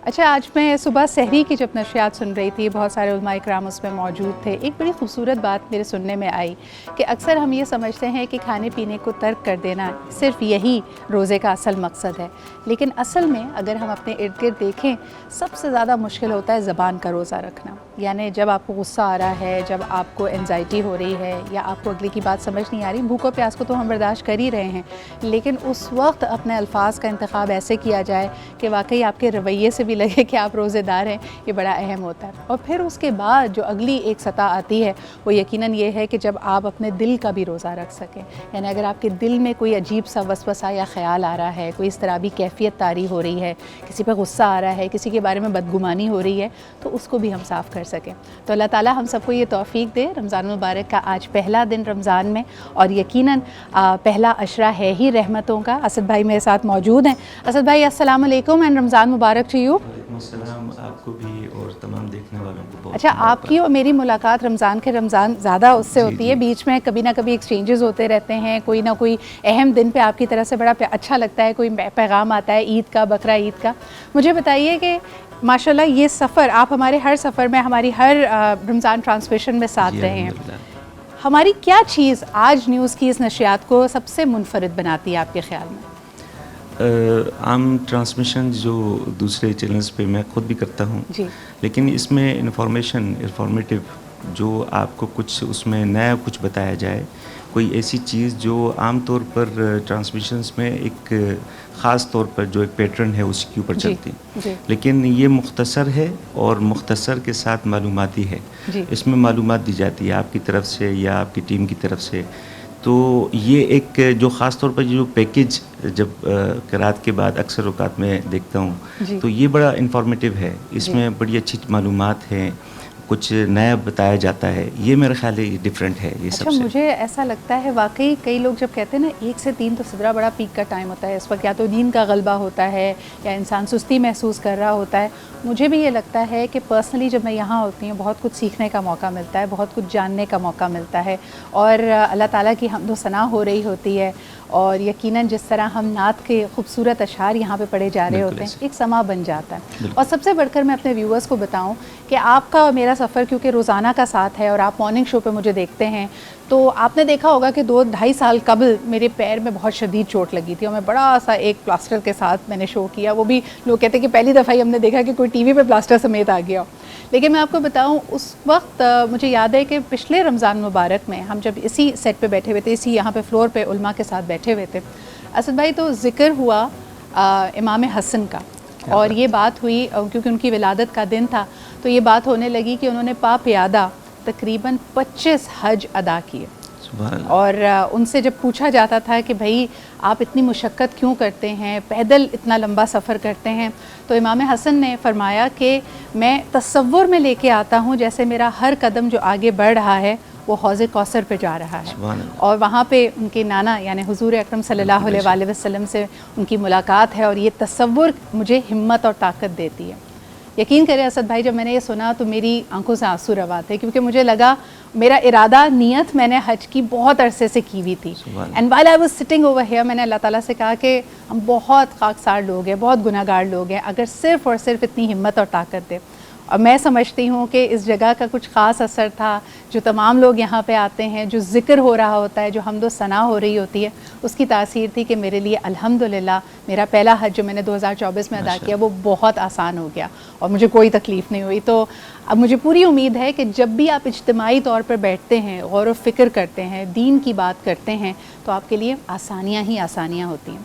अच्छा, आज मैं सुबह सहरी की जब नशियात सुन रही थी, बहुत सारे उलमा इकराम उसमें मौजूद थे। एक बड़ी खूबसूरत बात मेरे सुनने में आई कि अक्सर हम ये समझते हैं कि खाने पीने को तर्क कर देना सिर्फ़ यही रोज़े का असल मकसद है, लेकिन असल में अगर हम अपने इर्द गिर्द देखें, सबसे ज़्यादा मुश्किल होता है ज़बान का रोज़ा रखना। यानी जब आपको गुस्सा आ रहा है, जब आपको एंजाइटी हो रही है या आपको अगले की बात समझ नहीं आ रही, भूख और प्यास को तो हम बर्दाश्त कर ही रहे हैं, लेकिन उस वक्त अपने अल्फाज का इंतखाब ऐसे किया जाए कि वाकई आपके रवैये से भी लगे कि आप रोज़ेदार हैं, ये बड़ा अहम होता है। और फिर उसके बाद जो अगली एक सतह आती है वो यकीनन ये है कि जब आप अपने दिल का भी रोज़ा रख सकें। यानी अगर आपके दिल में कोई अजीब सा वसवसा या ख्याल आ रहा है, कोई इस तरह भी कैफियत तारी हो रही है, किसी पर गुस्सा आ रहा है, किसी के बारे में बदगुमानी हो रही है, तो उसको भी हम साफ़ कर सकें। तो अल्लाह ताला हम सबको ये तौफ़ीक दे। रमज़ान मुबारक का आज पहला दिन रमज़ान में, और यकीनन पहला अशरा है ही रहमतों का। असद भाई मेरे साथ मौजूद हैं। असद भाई, अस्सलाम वालेकुम एंड रमज़ान मुबारक टू यू। अस्सलाम, आपको भी और तमाम देखने वालों को बहुत। अच्छा, आपकी और मेरी मुलाकात रमज़ान ज़्यादा उससे होती है, बीच में कभी ना कभी एक्सचेंजेस होते रहते हैं, कोई ना कोई अहम दिन पे आपकी तरफ से बड़ा अच्छा लगता है, कोई पैगाम आता है ईद का, बकरा ईद का। मुझे बताइए कि माशाल्लाह ये सफ़र, आप हमारे हर सफ़र में, हमारी हर रमज़ान ट्रांसमिशन में साथ रहे हैं। हमारी क्या चीज़ आज न्यूज़ की इस नशियात को सबसे मुनफरिद बनाती है आपके ख़्याल में? आम ट्रांसमिशन जो दूसरे चैनल्स पे मैं खुद भी करता हूँ, लेकिन इसमें इंफॉर्मेटिव जो आपको कुछ उसमें नया कुछ बताया जाए, कोई ऐसी चीज़ जो आम तौर पर ट्रांसमिशंस में एक ख़ास तौर पर जो एक पैटर्न है उसके ऊपर चलती है, लेकिन ये मुख्तसर है और मुख्तसर के साथ मालूमाती है। इसमें मालूमात दी जाती है आपकी तरफ से या आपकी टीम की तरफ से। तो ये एक जो ख़ास तौर पर जो पैकेज जब क़िरात के बाद अक्सर औक़ात में देखता हूँ, तो ये बड़ा इंफॉर्मेटिव है। इसमें बड़ी अच्छी मालूमात हैं, कुछ नया बताया जाता है। ये मेरा ख्याल है डिफरेंट है ये सबसे। मुझे ऐसा लगता है वाकई कई लोग जब कहते हैं ना 1 से 3 तो सिदरा बड़ा पीक का टाइम होता है, इस वक्त या तो नींद का गलबा होता है या इंसान सुस्ती महसूस कर रहा होता है। मुझे भी ये लगता है कि पर्सनली जब मैं यहाँ होती हूँ, बहुत कुछ सीखने का मौका मिलता है, बहुत कुछ जानने का मौका मिलता है, और अल्लाह ताला की हम्दो सना हो रही होती है, और यकीनन जिस तरह हम नात के खूबसूरत अशार यहाँ पे पढ़े जा रहे होते हैं, एक समा बन जाता है। और सबसे बढ़कर मैं अपने व्यूअर्स को बताऊँ कि आपका और मेरा सफ़र क्योंकि रोज़ाना का साथ है और आप मॉर्निंग शो पे मुझे देखते हैं, तो आपने देखा होगा कि 2-2.5 साल कबल मेरे पैर में बहुत शदीद चोट लगी थी और मैं बड़ा सा एक प्लास्टर के साथ मैंने शो किया। वो भी लोग कहते हैं कि पहली दफ़ा ही हमने देखा कि कोई टीवी पे प्लास्टर समेत आ गया। लेकिन मैं आपको बताऊं, उस वक्त मुझे याद है कि पिछले रमज़ान मुबारक में हम जब इसी सेट पे बैठे हुए थे, इसी यहाँ पे फ्लोर पे उलमा के साथ बैठे हुए थे, असद भाई, तो ज़िक्र हुआ इमाम हसन का, और ये बात हुई क्योंकि उनकी विलादत का दिन था, तो ये बात होने लगी कि उन्होंने पापियादा तकरीबन 25 हज अदा किए। और उनसे जब पूछा जाता था कि भाई आप इतनी मुशक्क़त क्यों करते हैं, पैदल इतना लंबा सफ़र करते हैं, तो इमाम हसन ने फरमाया कि मैं तसव्वुर में लेके आता हूँ जैसे मेरा हर कदम जो आगे बढ़ रहा है वो हौज़ कौसर पे जा रहा है, और वहाँ पे उनके नाना यानी हुज़ूर अकरम सल्लल्लाहु अलैहि वसल्लम से उनकी मुलाकात है, और ये तसव्वुर मुझे हिम्मत और ताकत देती है। यकीन करें असद भाई, जब मैंने ये सुना तो मेरी आंखों से आंसू रवा थे, क्योंकि मुझे लगा मेरा इरादा, नीयत मैंने हज की बहुत अरसे से की हुई थी। And while I was sitting over here, मैंने अल्लाह ताला से कहा कि हम बहुत खाकसार लोग हैं, बहुत गुनाहगार लोग हैं, अगर सिर्फ़ और सिर्फ इतनी हिम्मत और ताकत दे। और मैं समझती हूँ कि इस जगह का कुछ ख़ास असर था, जो तमाम लोग यहाँ पे आते हैं, जो ज़िक्र हो रहा होता है, जो हम्दो सना हो रही होती है, उसकी तासीर थी कि मेरे लिए अल्हम्दुलिल्लाह मेरा पहला हज जो मैंने 2024 में अदा किया वो बहुत आसान हो गया और मुझे कोई तकलीफ़ नहीं हुई। तो अब मुझे पूरी उम्मीद है कि जब भी आप इज्तिमाई तौर पर बैठते हैं, गौर व फ़िक्र करते हैं, दीन की बात करते हैं, तो आपके लिए आसानियाँ ही आसानियाँ होती हैं।